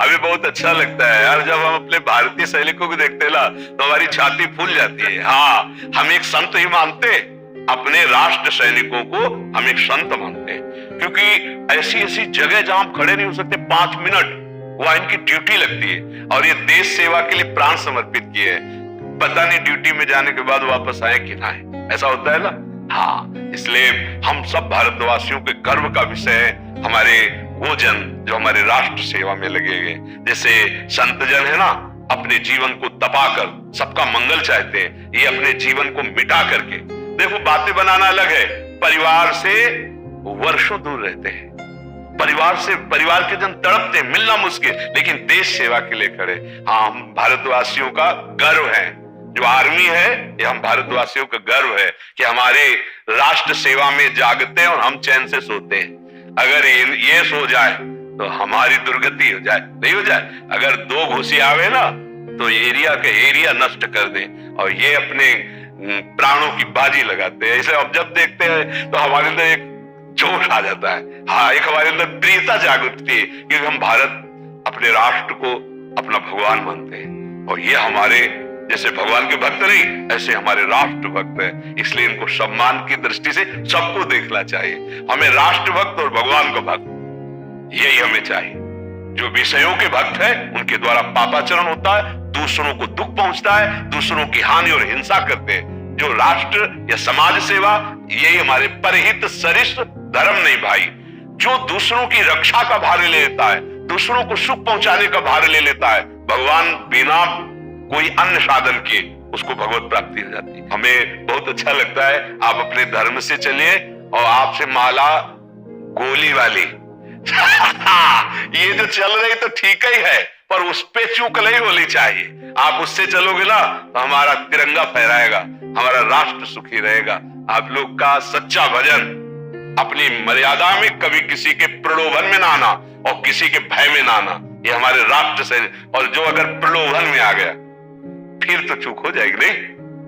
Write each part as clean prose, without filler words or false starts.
हमें बहुत अच्छा लगता है यार, जब हम अपने भारतीय सैनिकों को देखते हैं ना तो हमारी छाती फूल जाती है। हाँ, हम एक संत ही मानते, अपने राष्ट्र सैनिकों को हम एक संत मानते हैं, क्योंकि ऐसी ऐसी जगह जहां हम खड़े नहीं हो सकते 5 मिनट, वहां इनकी ड्यूटी लगती है और ये देश सेवा के लिए प्राण समर्पित किए हैं। पता नहीं ड्यूटी में जाने के बाद वापस आए कि ना आए, ऐसा होता है ना। हाँ, इसलिए हम सब भारतवासियों के गर्व का विषय है हमारे वो जन जो हमारे राष्ट्र सेवा में लगे हुए, जैसे संत जन है ना, अपने जीवन को तपाकर सबका मंगल चाहते हैं, ये अपने जीवन को मिटा करके। देखो, बातें बनाना अलग है, परिवार से वर्षों दूर रहते हैं, परिवार के जन तड़पते हैं, मिलना मुश्किल, लेकिन देश सेवा के लिए खड़े। हाँ, हम भारतवासियों का गर्व है, जो आर्मी है ये हम भारतवासियों का गर्व है कि हमारे राष्ट्र सेवा में जागते हैं और हम चैन से सोते हैं। अगर ये सो जाए तो हमारी दुर्गति हो जाए, नहीं हो जाए। अगर 2 घुसी आवे ना तो एरिया के एरिया नष्ट कर दे, और ये अपने प्राणों की बाजी लगाते हैं। इसे अब जब देखते हैं तो हमारे अंदर एक जोश आ जाता है। हाँ, एक हमारे अंदर प्रियता जाग उठती है, क्योंकि हम भारत अपने राष्ट्र को अपना भगवान मानते हैं, और ये हमारे जैसे भगवान के भक्त नहीं, ऐसे हमारे राष्ट्र भक्त है। इसलिए इनको सम्मान की दृष्टि से सबको देखना चाहिए। हमें राष्ट्र भक्त और भगवान का भक्त यही हमें चाहिए। जो विषयों के भक्त है उनके द्वारा पापाचरण होता है, दूसरों को दुख पहुंचता है, दूसरों की हानि और हिंसा करते हैं। जो राष्ट्र या समाज सेवा, यही हमारे परहित सरिष्ठ धर्म नहीं भाई। जो दूसरों की रक्षा का भार ले लेता है, दूसरों को सुख पहुंचाने का भार ले लेता है, भगवान बिना कोई अन्य साधन के उसको भगवत प्राप्ति हो जाती है। हमें बहुत अच्छा लगता है, आप अपने धर्म से चलिए और आपसे माला गोली वाली ये जो चल रही तो ठीक ही है, पर उस पे चूक नहीं होनी चाहिए। आप उससे चलोगे ना तो हमारा तिरंगा फहराएगा, हमारा राष्ट्र सुखी रहेगा। आप लोग का सच्चा भजन अपनी मर्यादा में, कभी किसी के प्रलोभन में ना आना और किसी के भय में ना आना, ये हमारे राष्ट्र से। और जो अगर प्रलोभन में आ गया फिर तो चूक हो जाएगी, नहीं,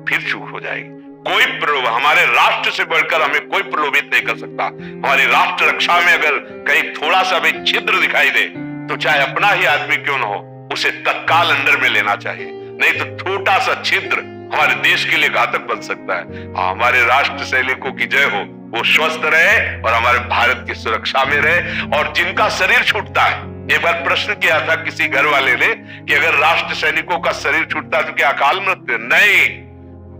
फिर चूक हो जाएगी। कोई प्रलोभन, हमारे राष्ट्र से बढ़कर हमें कोई प्रलोभित नहीं कर सकता। हमारी राष्ट्र रक्षा में अगर कहीं थोड़ा सा भी छिद्र दिखाई दे तो चाहे अपना ही आदमी क्यों न हो, उसे तत्काल अंडर में लेना चाहिए, नहीं तो छोटा सा छिद्र हमारे देश के लिए घातक बन सकता है। हमारे राष्ट्र सैनिकों की जय हो, वो स्वस्थ रहे और हमारे भारत की सुरक्षा में रहे। और जिनका शरीर छूटता है, एक बार प्रश्न किया था किसी घर वाले ने कि अगर राष्ट्र सैनिकों का शरीर छूटता है तो क्या अकाल मृत्यु? नहीं,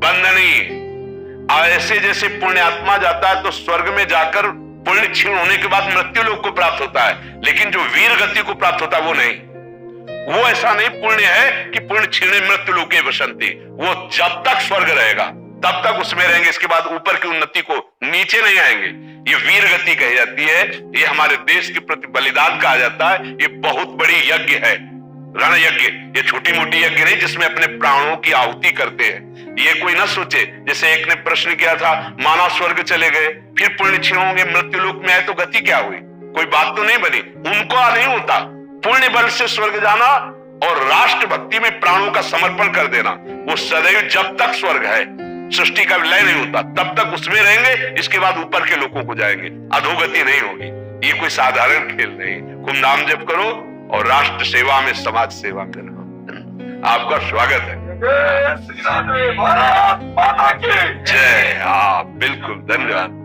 बंधनी। ऐसे जैसे पुण्य आत्मा जाता है तो स्वर्ग में जाकर पुण्य क्षीण होने के बाद मृत्यु लोक को प्राप्त होता है, लेकिन जो वीर गति को प्राप्त होता है वो नहीं। वो ऐसा नहीं पुण्य है कि पुण्य क्षीणे मृत्यु लोके वसंति, वो जब तक स्वर्ग रहेगा तब तक उसमें रहेंगे, इसके बाद ऊपर की उन्नति को नीचे नहीं आएंगे। ये वीर गति कही जाती है, ये हमारे देश के प्रति बलिदान कहा जाता है। ये बहुत बड़ी यज्ञ है, रण यज्ञ। ये छोटी मोटी यज्ञ नहीं जिसमें अपने प्राणों की आहुति करते हैं। ये कोई ना सोचे, जैसे एक ने प्रश्न किया था, मानव स्वर्ग चले गए फिर पुण्य क्षीण होंगे, मृत्यु लोक में आए तो गति क्या हुई? कोई बात तो नहीं बनी। उनको नहीं होता पुण्य बल से स्वर्ग जाना और राष्ट्र भक्ति में प्राणों का समर्पण कर देना। वो सदैव जब तक स्वर्ग है, सृष्टि का विलय नहीं होता, तब तक उसमें रहेंगे, इसके बाद ऊपर के लोगों को जाएंगे, अधोगति नहीं होगी। ये कोई साधारण खेल नहीं। खूब नाम जप करो और राष्ट्र सेवा में, समाज सेवा में रहो। आपका स्वागत है। जय श्री राधे, भारत माता की जय। हाँ, बिल्कुल, धन्यवाद।